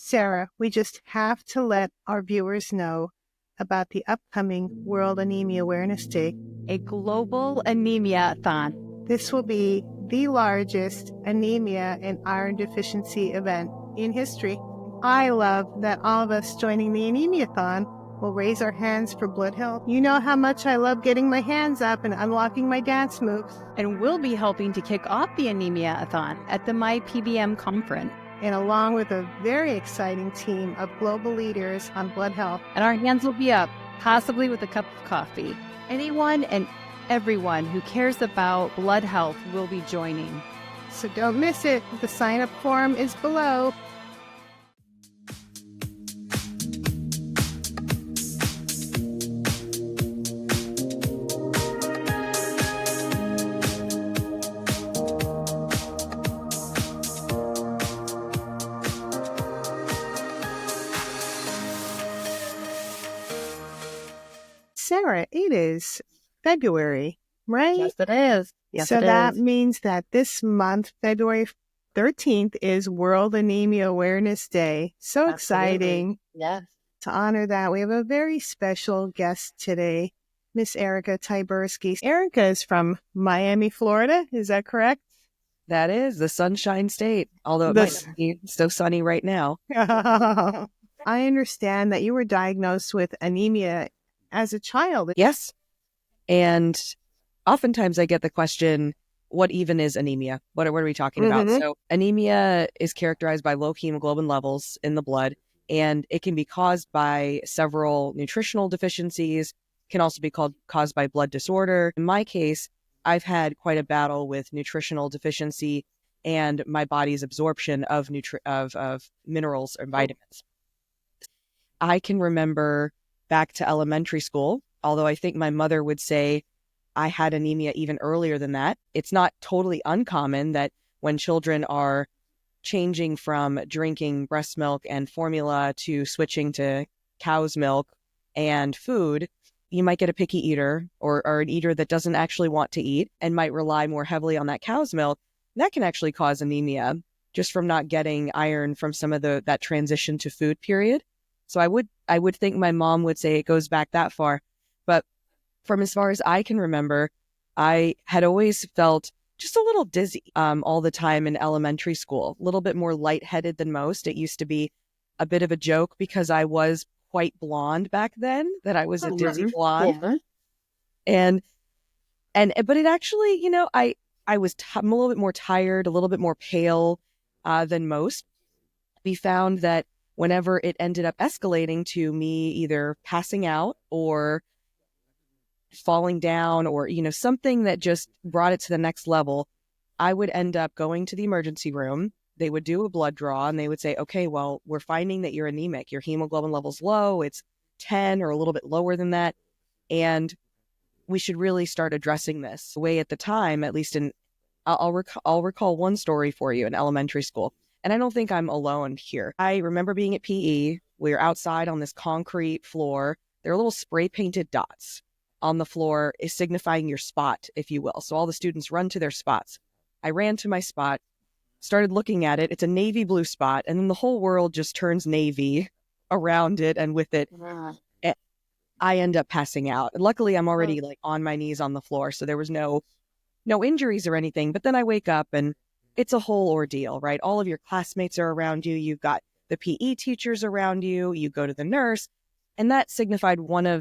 Sarah, we just have to let our viewers know about the upcoming World Anemia Awareness Day, a global anemia-thon. This will be the largest anemia and iron deficiency event in history. I love that all of us joining the Anemia-THON will raise our hands for blood health. You know how much I love getting my hands up and unlocking my dance moves. And we'll be helping to kick off the Anemia-a-thon at the MyPBM conference. And along with a very exciting team of global leaders on blood health. And our hands will be up, possibly with a cup of coffee. Anyone and everyone who cares about blood health will be joining. So don't miss it. The sign-up form is below. Sarah, it is February, right? Yes, it is. Yes, so it that is. means that this month, February 13th, is World Anemia Awareness Day. So exciting. Yes. To honor that, we have a very special guest today, Miss Erika Tyburski. Erika is from Miami, Florida. Is that correct? That is the Sunshine State, although it might not be so sunny right now. I understand that you were diagnosed with anemia as a child. Yes. And oftentimes I get the question, what even is anemia? What are we talking about? So anemia is characterized by low hemoglobin levels in the blood, and it can be caused by several nutritional deficiencies, can also be caused by blood disorder. In my case, I've had quite a battle with nutritional deficiency and my body's absorption of minerals and vitamins. I can remember back to elementary school, although I think my mother would say I had anemia even earlier than that. It's not totally uncommon that when children are changing from drinking breast milk and formula to switching to cow's milk and food, you might get a picky eater or an eater that doesn't actually want to eat and might rely more heavily on that cow's milk. That can actually cause anemia just from not getting iron from some of that transition to food period. So I would think my mom would say it goes back that far. But from as far as I can remember, I had always felt just a little dizzy all the time in elementary school, a little bit more lightheaded than most. It used to be a bit of a joke because I was quite blonde back then, that I was a dizzy blonde. Yeah. But it actually, I was I'm a little bit more tired, a little bit more pale than most. We found that whenever it ended up escalating to me either passing out or falling down or, something that just brought it to the next level, I would end up going to the emergency room. They would do a blood draw and they would say, okay, well, we're finding that you're anemic. Your hemoglobin level's low. It's 10 or a little bit lower than that. And we should really start addressing this. The way at the time, at least I'll recall one story for you in elementary school. And I don't think I'm alone here. I remember being at PE. We were outside on this concrete floor. There are little spray painted dots on the floor, is signifying your spot, if you will. So all the students run to their spots. I ran to my spot, started looking at it. It's a navy blue spot. And then the whole world just turns navy around it. And with it, I end up passing out. Luckily, I'm already on my knees on the floor. So there was no injuries or anything. But then I wake up and it's a whole ordeal, right? All of your classmates are around you. You've got the PE teachers around you. You go to the nurse. And that signified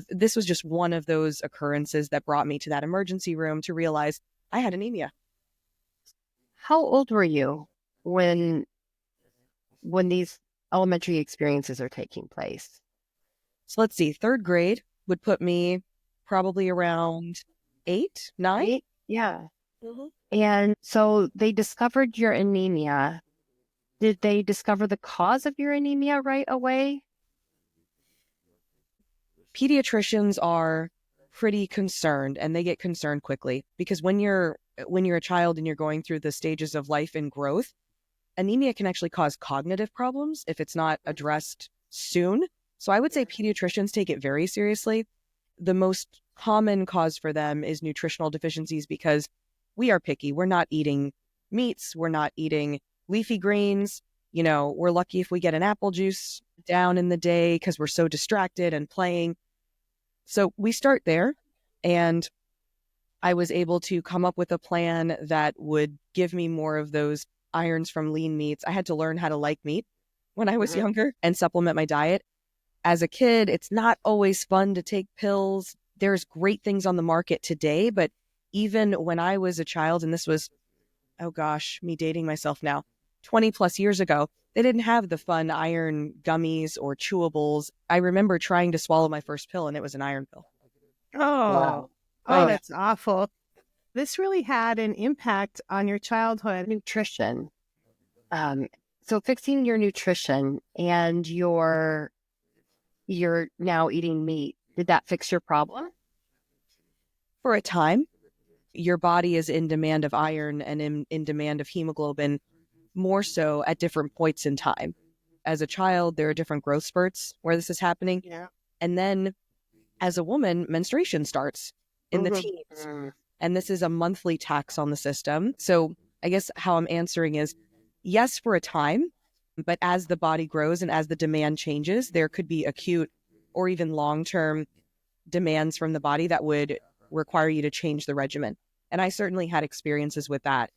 this was just one of those occurrences that brought me to that emergency room to realize I had anemia. How old were you when these elementary experiences are taking place? So let's see, 3rd grade would put me probably around 8, 9. 8? Yeah. And so they discovered your anemia. Did they discover the cause of your anemia right away? Pediatricians are pretty concerned, and they get concerned quickly because when you're a child and you're going through the stages of life and growth, anemia can actually cause cognitive problems if it's not addressed soon. So I would say pediatricians take it very seriously. The most common cause for them is nutritional deficiencies because we are picky. We're not eating meats. We're not eating leafy greens. we're lucky if we get an apple juice down in the day because we're so distracted and playing. So we start there, and I was able to come up with a plan that would give me more of those irons from lean meats. I had to learn how to like meat when I was younger and supplement my diet. As a kid, it's not always fun to take pills. There's great things on the market today, but even when I was a child, and this was, oh gosh, me dating myself now, 20 plus years ago, they didn't have the fun iron gummies or chewables. I remember trying to swallow my first pill, and it was an iron pill. Oh, Wow. oh, that's awful. This really had an impact on your childhood. Nutrition. So fixing your nutrition and you're now eating meat, did that fix your problem? For a time, your body is in demand of iron and in demand of hemoglobin more so at different points in time. As a child, there are different growth spurts where this is happening. Yeah. And then as a woman, menstruation starts in the teens. And this is a monthly tax on the system. So I guess how I'm answering is yes, for a time, but as the body grows and as the demand changes, there could be acute or even long-term demands from the body that would require you to change the regimen. And I certainly had experiences with that.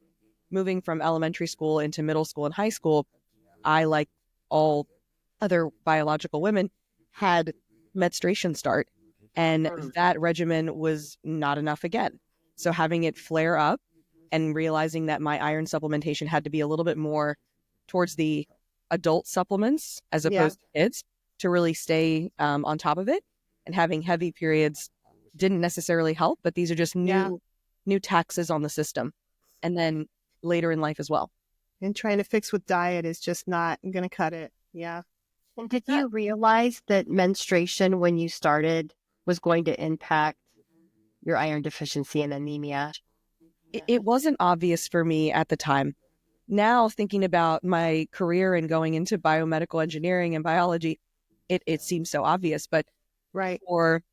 Moving from elementary school into middle school and high school, I, like all other biological women, had menstruation start. And that regimen was not enough again. So having it flare up and realizing that my iron supplementation had to be a little bit more towards the adult supplements as opposed to kids to really stay on top of it. And having heavy periods didn't necessarily help, but these are just new taxes on the system. And then later in life as well. And trying to fix with diet is just not going to cut it. Yeah. And did you realize that menstruation when you started was going to impact your iron deficiency and anemia? It wasn't obvious for me at the time. Now, thinking about my career and going into biomedical engineering and biology, it seems so obvious. But for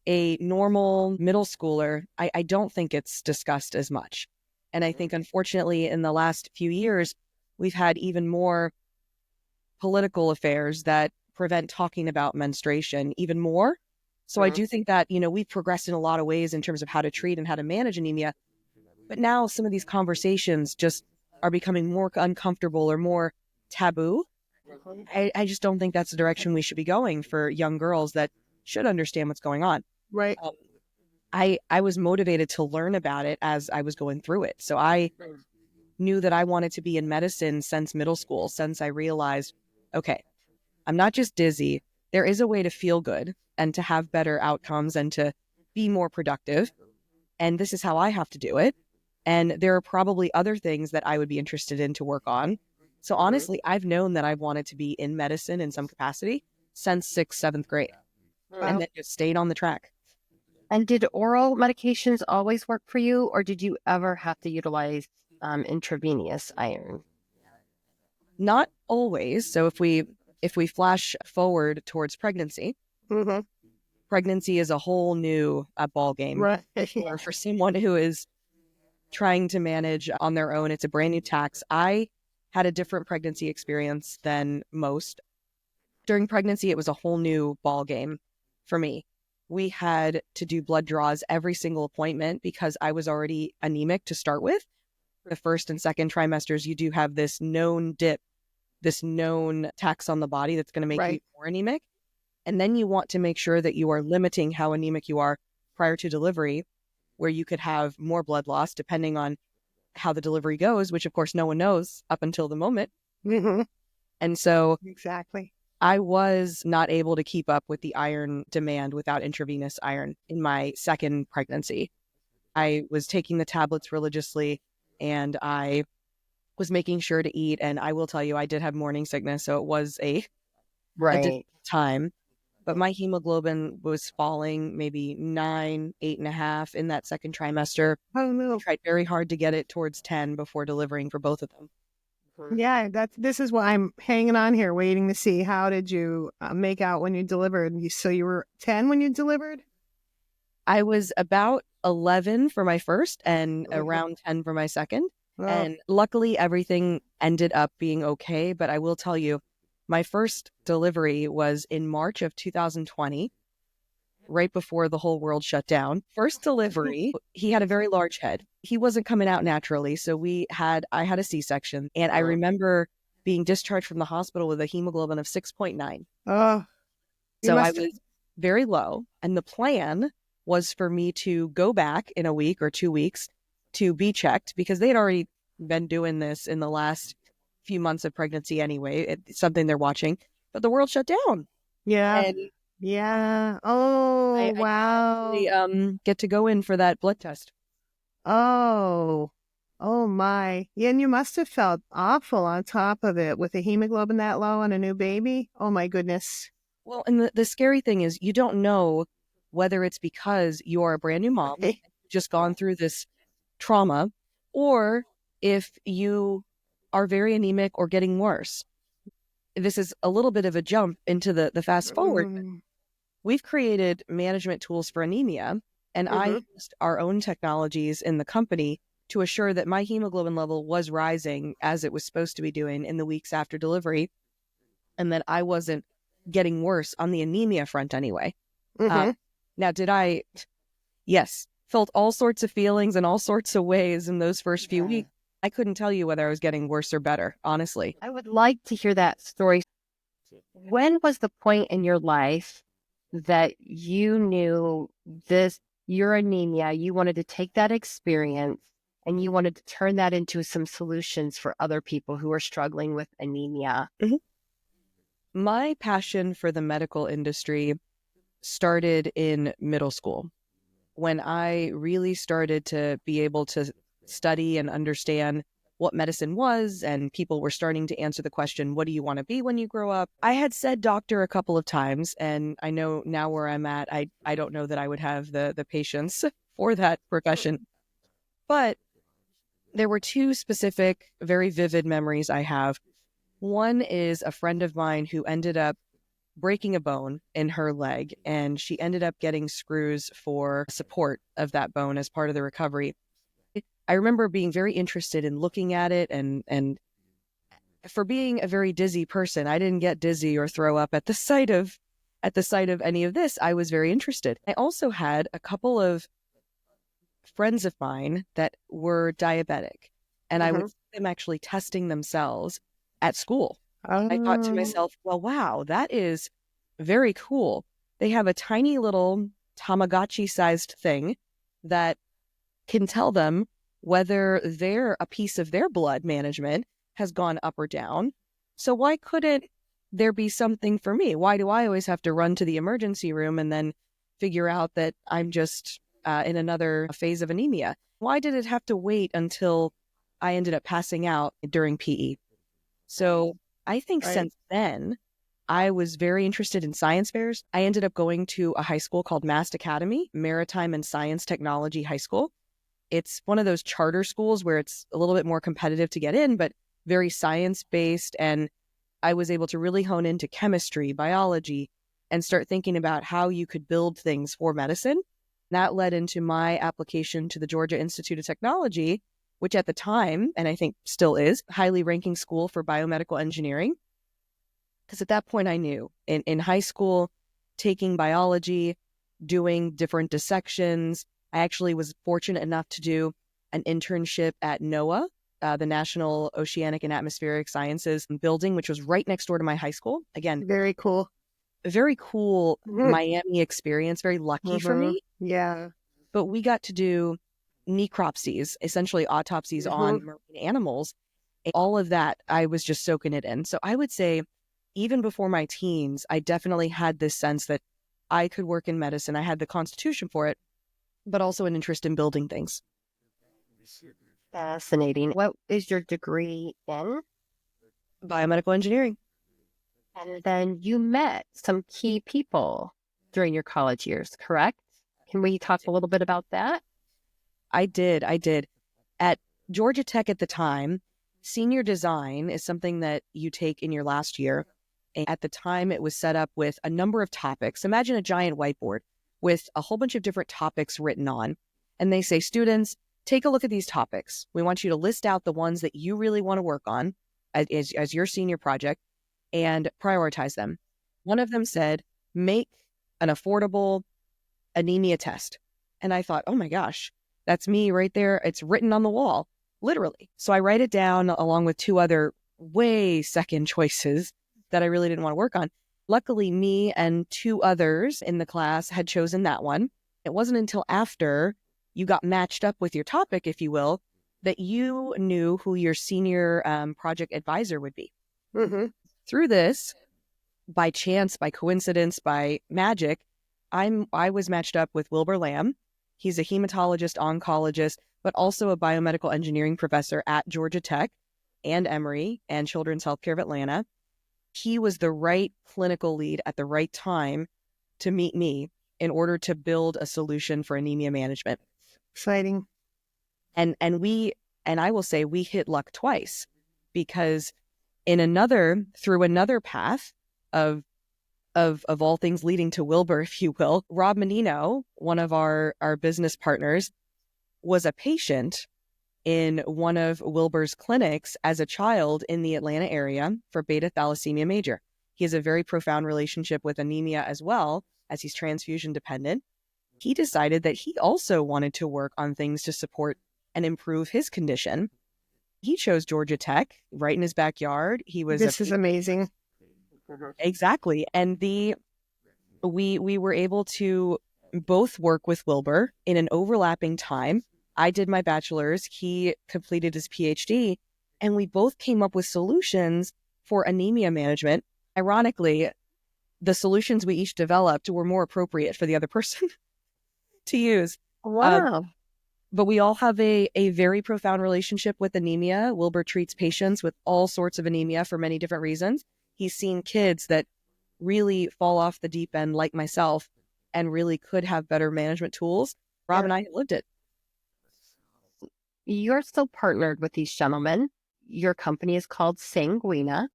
a normal middle schooler, I don't think it's discussed as much. And I think, unfortunately, in the last few years, we've had even more political affairs that prevent talking about menstruation even more. So I do think that, we've progressed in a lot of ways in terms of how to treat and how to manage anemia. But now some of these conversations just are becoming more uncomfortable or more taboo. I just don't think that's the direction we should be going for young girls that should understand what's going on. Right. I was motivated to learn about it as I was going through it. So I knew that I wanted to be in medicine since middle school, since I realized, okay, I'm not just dizzy. There is a way to feel good and to have better outcomes and to be more productive. And this is how I have to do it. And there are probably other things that I would be interested in to work on. So honestly, I've known that I've wanted to be in medicine in some capacity since 6th, 7th grade. And then just stayed on the track. And did oral medications always work for you, or did you ever have to utilize intravenous iron? Not always. So if we flash forward towards pregnancy, pregnancy is a whole new ball game. Right. For someone who is trying to manage on their own, it's a brand new tax. I had a different pregnancy experience than most. During pregnancy, it was a whole new ball game for me. We had to do blood draws every single appointment because I was already anemic to start with. The first and second trimesters, you do have this known dip, this known tax on the body that's going to make you more anemic. And then you want to make sure that you are limiting how anemic you are prior to delivery, where you could have more blood loss depending on how the delivery goes, which of course no one knows up until the moment. And so I was not able to keep up with the iron demand without intravenous iron in my second pregnancy. I was taking the tablets religiously and I was making sure to eat. And I will tell you, I did have morning sickness. So it was a difficult time. But my hemoglobin was falling maybe 9, 8.5 in that second trimester. Oh, no. I tried very hard to get it towards 10 before delivering for both of them. Yeah, this is why I'm hanging on here, waiting to see how did you make out when you delivered. So you were 10 when you delivered? I was about 11 for my first and around 10 for my second. Oh, And luckily, everything ended up being okay. But I will tell you, my first delivery was in March of 2020, right before the whole world shut down. First delivery, he had a very large head. He wasn't coming out naturally. So I had a C-section. And I remember being discharged from the hospital with a hemoglobin of 6.9. oh, you So I must have. was very low. And the plan was for me to go back in a week or 2 weeks to be checked because they had already been doing this in the last few months of pregnancy anyway. It's something they're watching. But the world shut down. Yeah. And Yeah. Oh, I wow. actually get to go in for that blood test. Oh, oh my. Yeah, and you must have felt awful on top of it with a hemoglobin that low on a new baby. Oh my goodness. Well, and the scary thing is you don't know whether it's because you are a brand new mom, just gone through this trauma, or if you are very anemic or getting worse. This is a little bit of a jump into the fast forward. Mm, We've created management tools for anemia, and I mhm. used our own technologies in the company to assure that my hemoglobin level was rising as it was supposed to be doing in the weeks after delivery, and that I wasn't getting worse on the anemia front anyway. Mhm. Now, did I? Yes, felt all sorts of feelings in all sorts of ways in those first few weeks. I couldn't tell you whether I was getting worse or better, honestly. I would like to hear that story. When was the point in your life that you knew your anemia, you wanted to take that experience and you wanted to turn that into some solutions for other people who are struggling with anemia? My passion for the medical industry started in middle school when I really started to be able to study and understand what medicine was, and people were starting to answer the question, what do you want to be when you grow up? I had said doctor a couple of times, and I know now where I'm at, I don't know that I would have the patience for that profession. But there were two specific, very vivid memories I have. One is a friend of mine who ended up breaking a bone in her leg, and she ended up getting screws for support of that bone as part of the recovery. I remember being very interested in looking at it, and for being a very dizzy person, I didn't get dizzy or throw up at the sight of any of this. I was very interested. I also had a couple of friends of mine that were diabetic, and I would Mhm. see them actually testing themselves at school. I thought to Oh. myself, well, wow, that is very cool. They have a tiny little Tamagotchi-sized thing that can tell them whether a piece of their blood management has gone up or down. So why couldn't there be something for me? Why do I always have to run to the emergency room and then figure out that I'm just in another phase of anemia? Why did it have to wait until I ended up passing out during PE? So I think Right. since then, I was very interested in science fairs. I ended up going to a high school called Mast Academy, Maritime and Science Technology High School. It's one of those charter schools where it's a little bit more competitive to get in, but very science-based. And I was able to really hone into chemistry, biology, and start thinking about how you could build things for medicine. That led into my application to the Georgia Institute of Technology, which at the time, and I think still is, highly ranking school for biomedical engineering. Because at that point I knew in high school, taking biology, doing different dissections, I actually was fortunate enough to do an internship at NOAA, the National Oceanic and Atmospheric Sciences building, which was right next door to my high school. Again, Very cool. a very cool Mhm. Miami experience, very lucky for Mhm. me. Yeah. But we got to do necropsies, essentially autopsies on Mhm. marine animals. And all of that, I was just soaking it in. So I would say, even before my teens, I definitely had this sense that I could work in medicine. I had the constitution for it, but also an interest in building things. Fascinating. What is your degree in? Biomedical engineering. And then you met some key people during your college years, correct? Can we talk a little bit about that? I did. At Georgia Tech at the time, senior design is something that you take in your last year. And at the time, it was set up with a number of topics. Imagine a giant whiteboard with a whole bunch of different topics written on. And they say, students, take a look at these topics. We want you to list out the ones that you really want to work on as your senior project and prioritize them. One of them said, make an affordable anemia test. And I thought, oh my gosh, that's me right there. It's written on the wall, literally. So I write it down along with two other way second choices that I really didn't want to work on. Luckily, me and two others in the class had chosen that one. It wasn't until after you got matched up with your topic, if you will, that you knew who your senior project advisor would be. Mm-hmm. Through this, by chance, by coincidence, by magic, I was matched up with Wilbur Lamb. He's a hematologist, oncologist, but also a biomedical engineering professor at Georgia Tech and Emory and Children's Healthcare of Atlanta. He was the right clinical lead at the right time to meet me in order to build a solution for anemia management. Exciting. And I will say we hit luck twice, because through another path of all things leading to Wilbur, if you will, Rob Menino, one of our business partners, was a patient in one of Wilbur's clinics as a child in the Atlanta area for beta thalassemia major. He has a very profound relationship with anemia as well, as he's transfusion dependent. He decided that he also wanted to work on things to support and improve his condition. He chose Georgia Tech right in his backyard. This is amazing. Exactly. And we were able to both work with Wilbur in an overlapping time. I did my bachelor's, he completed his PhD, and we both came up with solutions for anemia management. Ironically, the solutions we each developed were more appropriate for the other person to use. Wow. But we all have a very profound relationship with anemia. Wilbur treats patients with all sorts of anemia for many different reasons. He's seen kids that really fall off the deep end, like myself, and really could have better management tools. Rob and I have lived it. You're still partnered with these gentlemen. Your company is called Sanguina.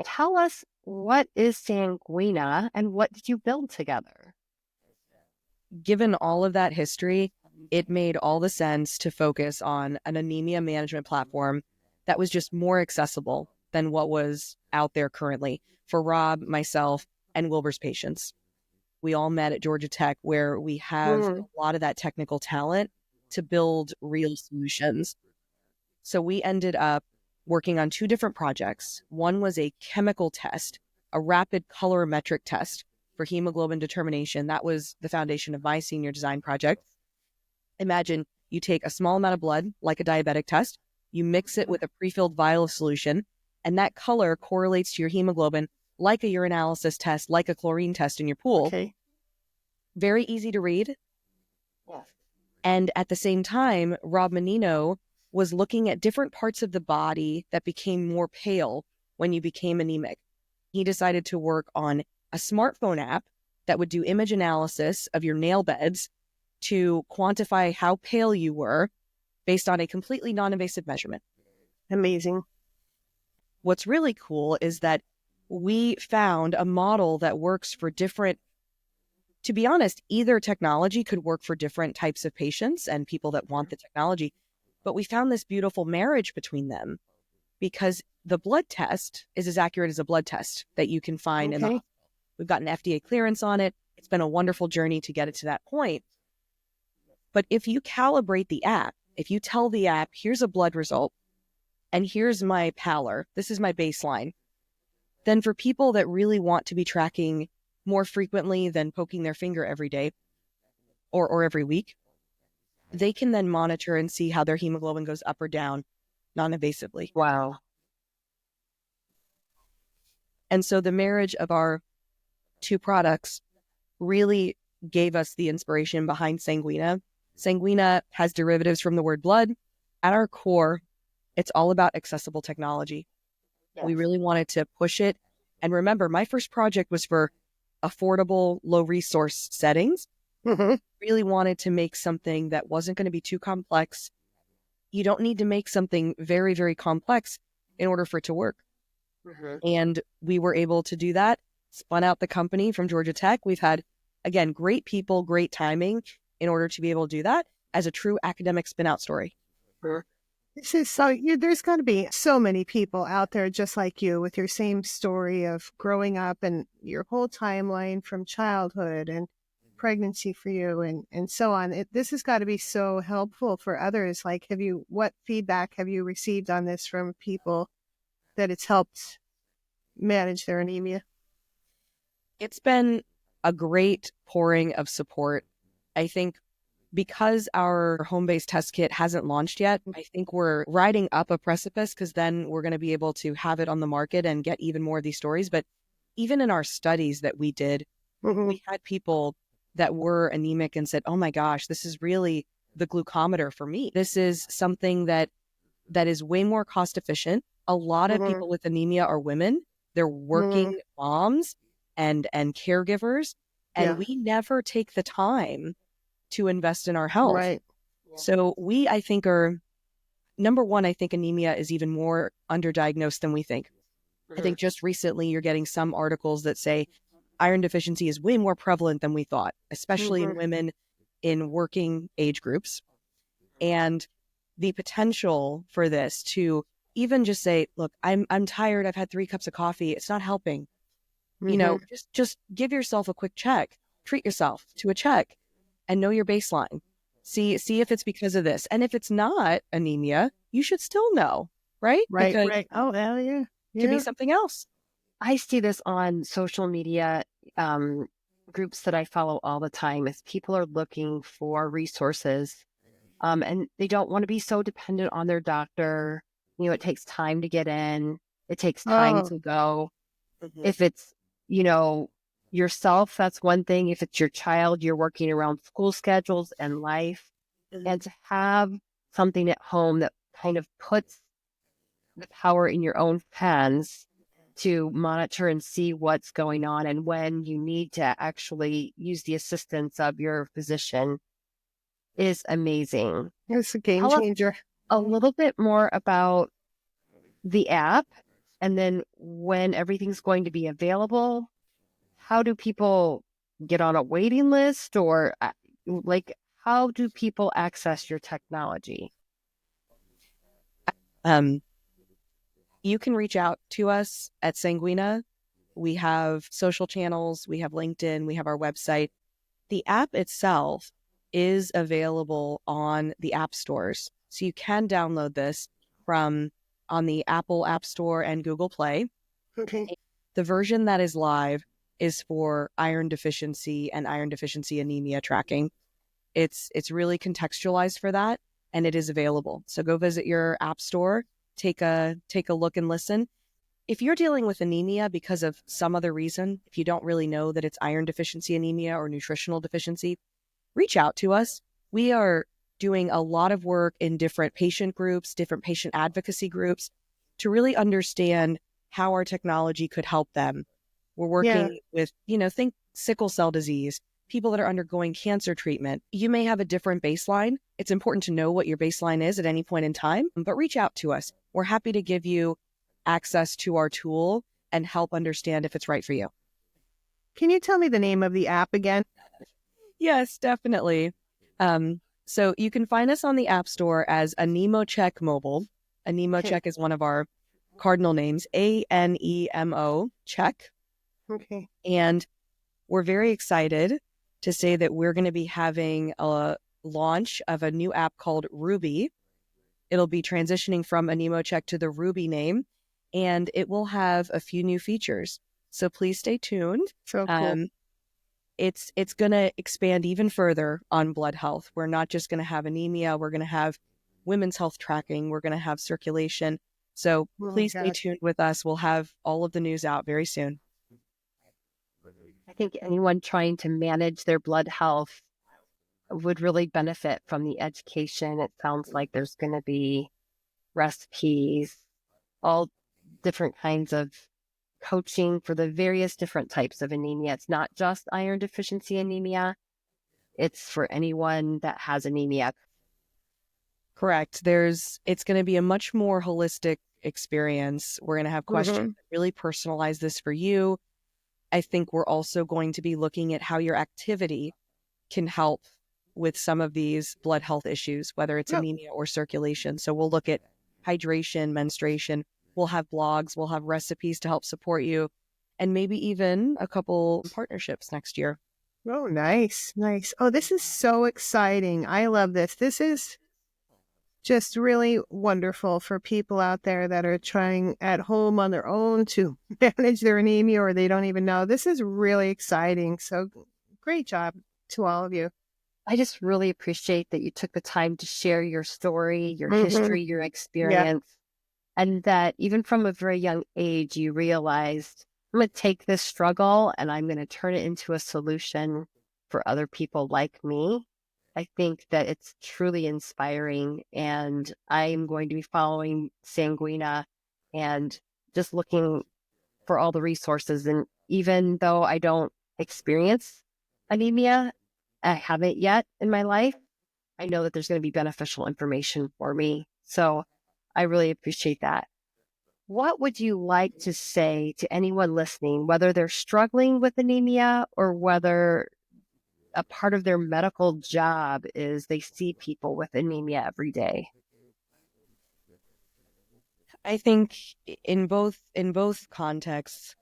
Tell us, what is Sanguina and what did you build together? Given all of that history, it made all the sense to focus on an anemia management platform that was just more accessible than what was out there currently for Rob, myself, and Wilbur's patients. We all met at Georgia Tech, where we have a lot of that technical talent to build real solutions. So we ended up working on two different projects. One was a chemical test, a rapid colorimetric test for hemoglobin determination. That was the foundation of my senior design project. Imagine you take a small amount of blood, like a diabetic test, you mix it with a pre-filled vial of solution, and that color correlates to your hemoglobin like a urinalysis test, like a chlorine test in your pool. Okay. Very easy to read. Yeah. And at the same time, Rob Menino was looking at different parts of the body that became more pale when you became anemic. He decided to work on a smartphone app that would do image analysis of your nail beds to quantify how pale you were based on a completely non-invasive measurement. Amazing. What's really cool is that we found a model that works for different, to be honest, either technology could work for different types of patients and people that want the technology, but we found this beautiful marriage between them because the blood test is as accurate as a blood test that you can find in the hospital. We've gotten FDA clearance on it. It's been a wonderful journey to get it to that point. But if you calibrate the app, if you tell the app, here's a blood result, and here's my pallor, this is my baseline, then for people that really want to be tracking more frequently than poking their finger every day or every week, they can then monitor and see how their hemoglobin goes up or down non-invasively. Wow. And so the marriage of our two products really gave us the inspiration behind Sanguina. Sanguina has derivatives from the word blood. At our core, it's all about accessible technology. Yes. We really wanted to push it. And remember, my first project was for affordable, low resource settings. Really wanted to make something that wasn't going to be too complex. You don't need to make something very, very complex in order for it to work. And we were able to do that, spun out the company from Georgia Tech. We've had, again, great people, great timing in order to be able to do that as a true academic spin out story. This is so, there's got to be so many people out there just like you with your same story of growing up and your whole timeline from childhood and pregnancy for you and so on. This has got to be so helpful for others. Like, what feedback have you received on this from people that it's helped manage their anemia? It's been a great pouring of support. I think because our home-based test kit hasn't launched yet, I think we're riding up a precipice because then we're going to be able to have it on the market and get even more of these stories. But even in our studies that we did, we had people that were anemic and said, oh my gosh, this is really the glucometer for me. This is something that is way more cost efficient. A lot of people with anemia are women. They're working moms and caregivers. And we never take the time to invest in our health. Right. So I think, are number one, I think anemia is even more underdiagnosed than we think. I think just recently you're getting some articles that say iron deficiency is way more prevalent than we thought, especially in women in working age groups. And the potential for this to even just say, look, I'm tired. I've had 3 cups of coffee. It's not helping. You know, just give yourself a quick check, treat yourself to a check and know your baseline. See if it's because of this. And if it's not anemia, you should still know, right? Right. Oh, hell yeah. It could be something else. I see this on social media groups that I follow all the time as people are looking for resources and they don't want to be so dependent on their doctor. You know, it takes time to get in. It takes time to go. If it's, yourself, that's one thing. If it's your child, you're working around school schedules and life. And to have something at home that kind of puts the power in your own hands to monitor and see what's going on and when you need to actually use the assistance of your physician is amazing. It's a game changer. A little bit more about the app and then when everything's going to be available. How do people get on a waiting list or how do people access your technology? You can reach out to us at Sanguina. We have social channels, we have LinkedIn, we have our website. The app itself is available on the app stores. So you can download this on the Apple App Store and Google Play. Okay. The version that is live is for iron deficiency and iron deficiency anemia tracking. It's really contextualized for that, and it is available. So go visit your app store, take a look and listen. If you're dealing with anemia because of some other reason, if you don't really know that it's iron deficiency anemia or nutritional deficiency, reach out to us. We are doing a lot of work in different patient groups, different patient advocacy groups to really understand how our technology could help them. We're working with, think sickle cell disease, people that are undergoing cancer treatment. You may have a different baseline. It's important to know what your baseline is at any point in time, but reach out to us. We're happy to give you access to our tool and help understand if it's right for you. Can you tell me the name of the app again? Yes, definitely. So you can find us on the App Store as ANEMO-CHECK Mobile. ANEMO-CHECK is one of our cardinal names, ANEMO check. Okay. And we're very excited to say that we're going to be having a launch of a new app called Ruby. It'll be transitioning from ANEMO-CHECK to the Ruby name, and it will have a few new features. So please stay tuned. So cool. It's going to expand even further on blood health. We're not just going to have anemia. We're going to have women's health tracking. We're going to have circulation. So please stay tuned with us. We'll have all of the news out very soon. I think anyone trying to manage their blood health would really benefit from the education. It sounds like there's going to be recipes, all different kinds of coaching for the various different types of anemia. It's not just iron deficiency anemia. It's for anyone that has anemia. Correct. It's going to be a much more holistic experience. We're going to have questions that really personalize this for you. I think we're also going to be looking at how your activity can help with some of these blood health issues, whether it's anemia or circulation. So we'll look at hydration, menstruation. We'll have blogs, we'll have recipes to help support you, and maybe even a couple partnerships next year. Oh, nice. Nice. Oh, this is so exciting. I love this. This is just really wonderful for people out there that are trying at home on their own to manage their anemia, or they don't even know. This is really exciting. So great job to all of you. I just really appreciate that you took the time to share your story, your history, your experience, and that even from a very young age, you realized, I'm going to take this struggle and I'm going to turn it into a solution for other people like me. I think that it's truly inspiring, and I am going to be following Sanguina and just looking for all the resources. And even though I don't experience anemia, I haven't yet in my life, I know that there's going to be beneficial information for me. So I really appreciate that. What would you like to say to anyone listening, whether they're struggling with anemia or whether a part of their medical job is they see people with anemia every day? I think in both contexts,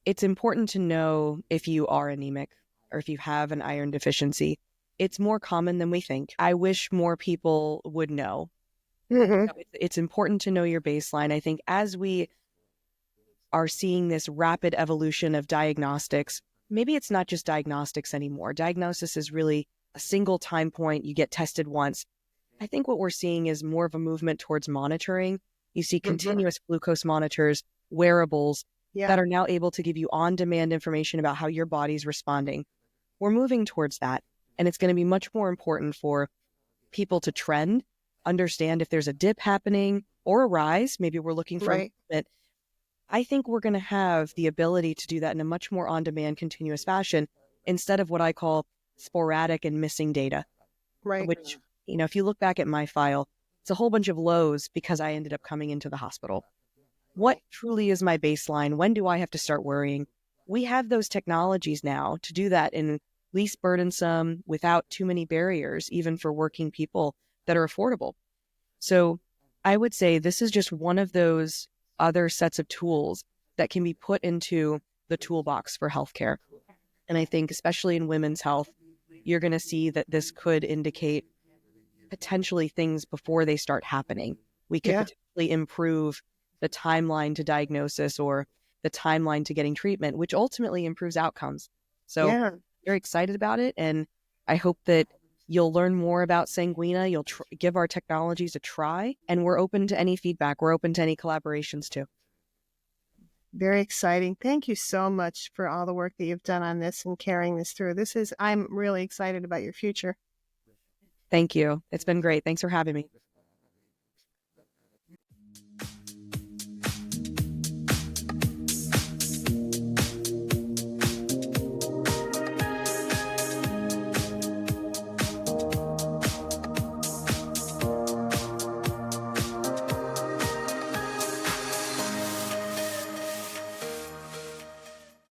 it's important to know if you are anemic or if you have an iron deficiency. It's more common than we think. I wish more people would know. It's important to know your baseline. I think as we are seeing this rapid evolution of diagnostics, maybe it's not just diagnostics anymore. Diagnosis is really a single time point. You get tested once. I think what we're seeing is more of a movement towards monitoring. You see continuous glucose monitors, wearables that are now able to give you on-demand information about how your body's responding. We're moving towards that. And it's going to be much more important for people to trend, understand if there's a dip happening or a rise. Maybe we're looking for improvement. I think we're going to have the ability to do that in a much more on-demand, continuous fashion instead of what I call sporadic and missing data. Which, if you look back at my file, it's a whole bunch of lows because I ended up coming into the hospital. What truly is my baseline? When do I have to start worrying? We have those technologies now to do that in least burdensome, without too many barriers, even for working people, that are affordable. So I would say this is just one of those other sets of tools that can be put into the toolbox for healthcare. And I think especially in women's health, you're going to see that this could indicate potentially things before they start happening. We could potentially improve the timeline to diagnosis or the timeline to getting treatment, which ultimately improves outcomes. So I'm very excited about it. And I hope that you'll learn more about Sanguina. You'll give our technologies a try, and we're open to any feedback. We're open to any collaborations too. Very exciting. Thank you so much for all the work that you've done on this and carrying this through. I'm really excited about your future. Thank you. It's been great. Thanks for having me.